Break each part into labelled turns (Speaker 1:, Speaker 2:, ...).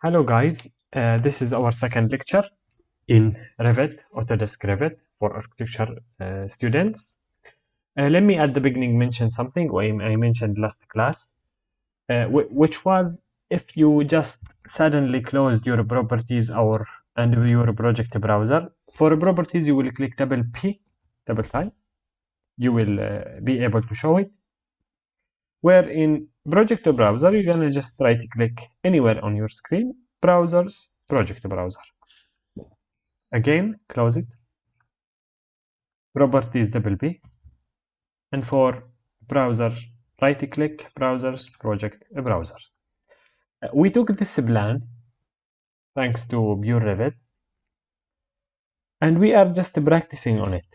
Speaker 1: Hello guys, this is our second lecture in Revit, Autodesk Revit for architecture students. Let me at the beginning mention something I mentioned last class, which was if you just suddenly closed your properties and your project browser. For properties, you will click double P, double time. You will be able to show it. Where in project browser, you're gonna just right click anywhere on your screen, browsers, project browser. Again, close it. Properties double P. And for browser, right click, browsers, project browser. We took this plan thanks to Pure Revit, and we are just practicing on it.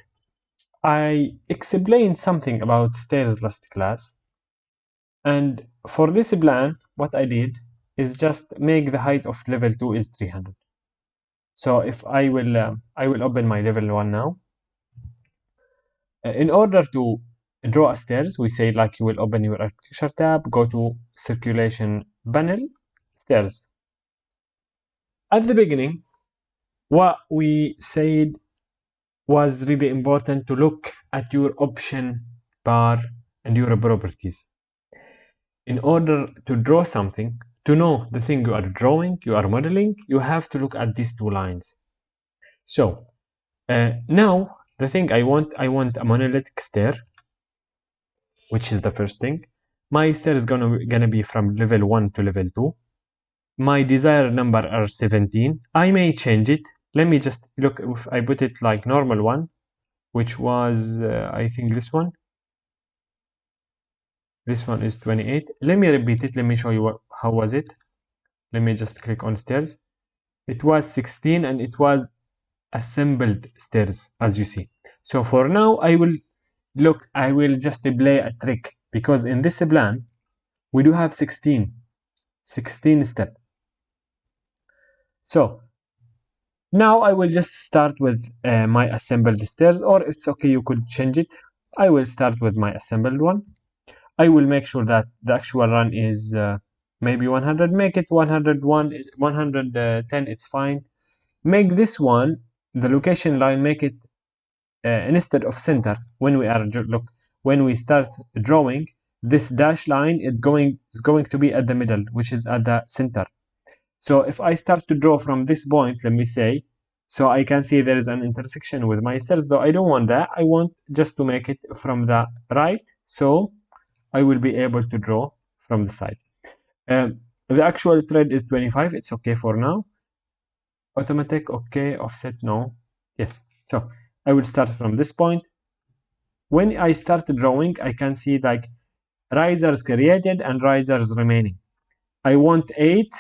Speaker 1: I explained something about stairs last class, and for this plan, what I did is just make the height of level 2 is 300. So if I will open my level 1 now. In order to draw a stairs, we say like you will open your architecture tab, go to circulation panel, stairs. At the beginning, what we said was really important to look at your option bar and your properties. In order to draw something, to know the thing you are drawing, you are modeling, you have to look at these two lines. So now the thing I want a monolithic stair, which is the first thing. My stair is gonna be from level 1 to level 2. My desired number are 17. I may change it. Let me just look if I put it like normal one, which was I think this one. This one is 28. Let me repeat it. Let me show you how was it. Let me just click on stairs. It was 16 and it was assembled stairs, as you see. So for now, I will just play a trick, because in this plan we do have 16 steps. So now I will just start with my assembled stairs, or it's okay, you could change it. I will start with my assembled one. I will make sure that the actual run is maybe 100. Make it 101, 110, it's fine. Make this one, the location line, make it instead of center. When we start drawing, this dash line is going to be at the middle, which is at the center. So if I start to draw from this point, let me say, so I can see there is an intersection with my stairs, though I don't want that. I want just to make it from the right, so I will be able to draw from the side. The actual thread is 25. It's okay for now. Automatic, okay. Offset, no. Yes. So I will start from this point. When I start drawing, I can see like risers created and risers remaining. I want 8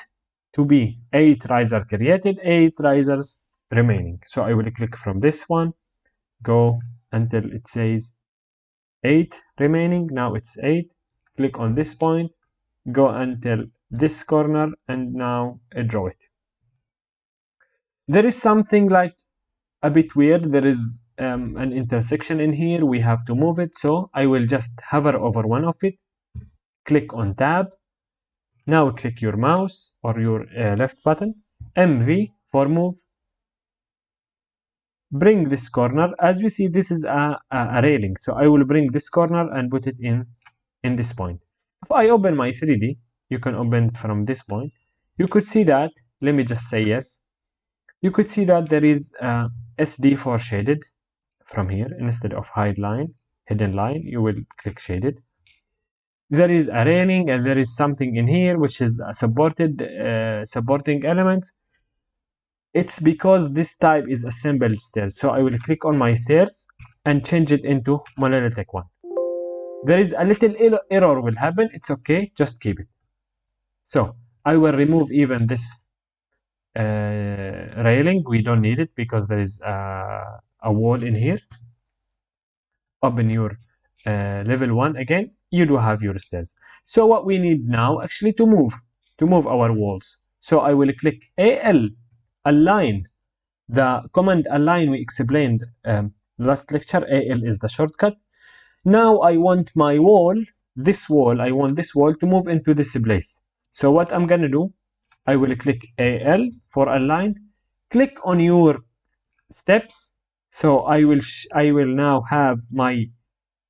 Speaker 1: to be 8 risers created, 8 risers remaining. So I will click from this one, go until it says 8 remaining. Now it's 8. Click on this point, go until this corner, and now draw it. There is something like a bit weird. There is an intersection in here. We have to move it. So I will just hover over one of it, click on tab. Now click your mouse or your left button, MV for move. Bring this corner. As we see, this is a railing. So I will bring this corner and put it in this point. If I open my 3D, you can open it from this point. You could see that, let me just say yes. You could see that there is SD for shaded from here. Instead of hidden line, you will click shaded. There is a railing and there is something in here which is supporting elements. It's because this type is assembled stairs. So I will click on my stairs and change it into monolithic one. There is a little error will happen. It's okay, just keep it. So I will remove even this railing. We don't need it because there is a wall in here. Open your level 1 again. You do have your stairs. So what we need now actually to move our walls. So I will click AL, align. The command align we explained last lecture. AL is the shortcut. Now I want my wall, I want this wall to move into this place. So what I'm gonna do, I will click AL for align. Click on your steps. So I will now have my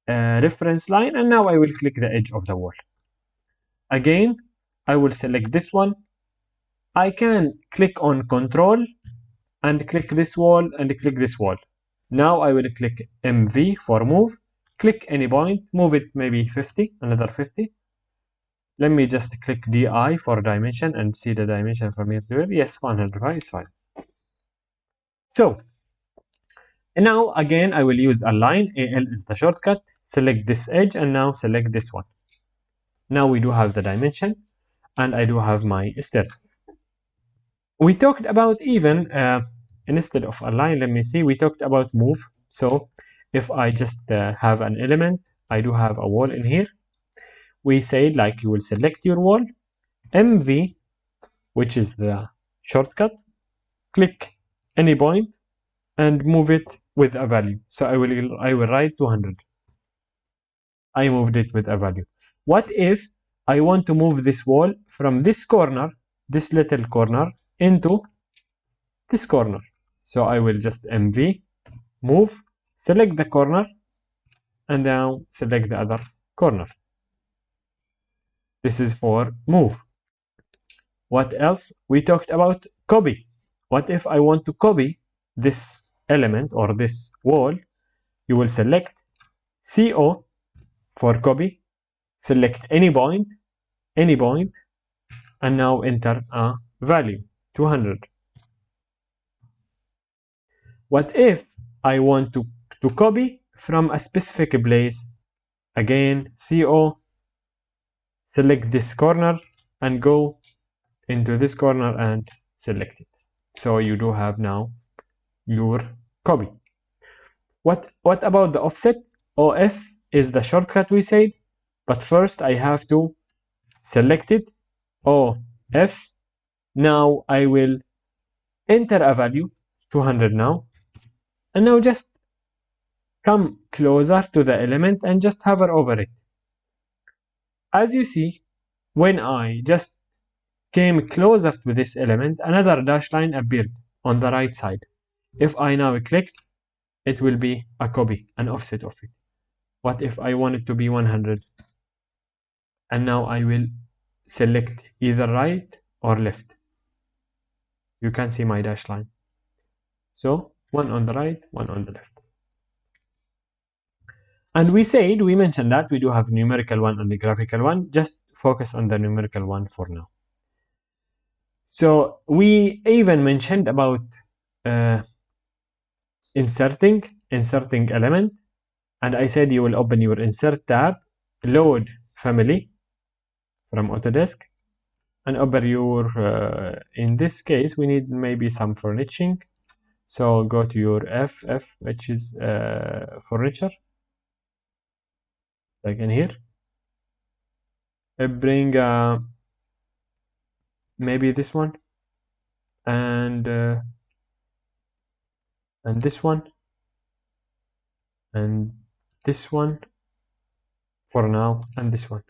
Speaker 1: reference line, and now I will click the edge of the wall. Again, I will select this one. I can click on control and click this wall and click this wall. Now I will click MV for move. Click any point, move it maybe 50, another 50. Let me just click DI for dimension and see the dimension from here to here. Yes, 105 is fine. So now again, I will use align. AL is the shortcut. Select this edge and now select this one. Now we do have the dimension and I do have my stairs. We talked about even, instead of align, let me see, we talked about move. So if I just have an element, I do have a wall in here. We said like you will select your wall, MV, which is the shortcut, click any point and move it with a value. So I will write 200. I moved it with a value. What if I want to move this wall from this corner, this little corner, into this corner? So I will just MV, move, select the corner, and now select the other corner. This is for move. What else? We talked about copy. What if I want to copy this element or this wall? You will select CO for copy, select any point, and now enter a value, 200. What if I want to copy from a specific place? Again, CO, select this corner and go into this corner and select it. So you do have now your copy. What about the offset? OF is the shortcut we said, but first I have to select it, OF. Now I will enter a value, 200 now, and now just come closer to the element and just hover over it. As you see, when I just came closer to this element, another dash line appeared on the right side. If I now click, it will be a copy, an offset of it. What if I want it to be 100? And now I will select either right or left. You can see my dash line. So one on the right, one on the left. And we mentioned that we do have numerical one and the graphical one. Just focus on the numerical one for now. So we even mentioned about inserting element. And I said you will open your insert tab, load family from Autodesk, and open your, in this case, we need maybe some furnishing. So go to your FF, which is furniture, like in here. Bring maybe this one, and this one, and this one for now, and this one.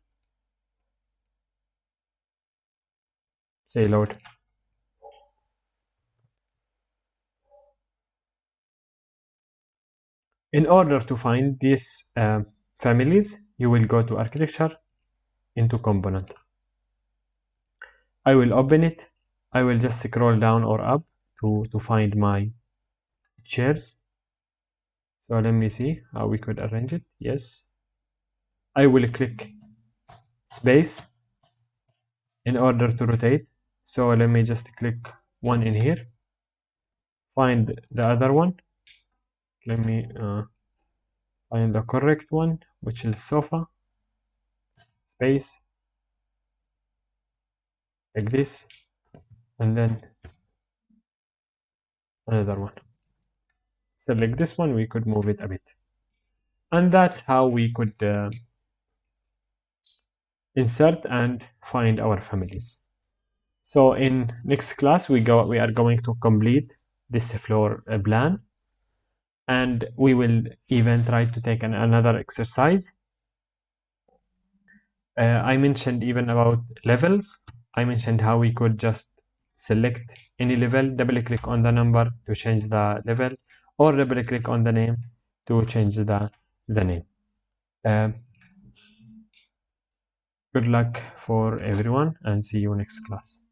Speaker 1: Say load. In order to find these families, you will go to architecture, into component. I will open it. I will just scroll down or up to find my chairs. So let me see how we could arrange it. Yes. I will click space in order to rotate. So let me just click one in here. Find the other one. Let me find the correct one, which is sofa. Space. Like this. And then another one. Select this one, we could move it a bit. And that's how we could insert and find our families. So in next class, we are going to complete this floor plan. And we will even try to take another exercise. I mentioned even about levels. I mentioned how we could just select any level, double click on the number to change the level, or double click on the name to change the name. Good luck for everyone and see you next class.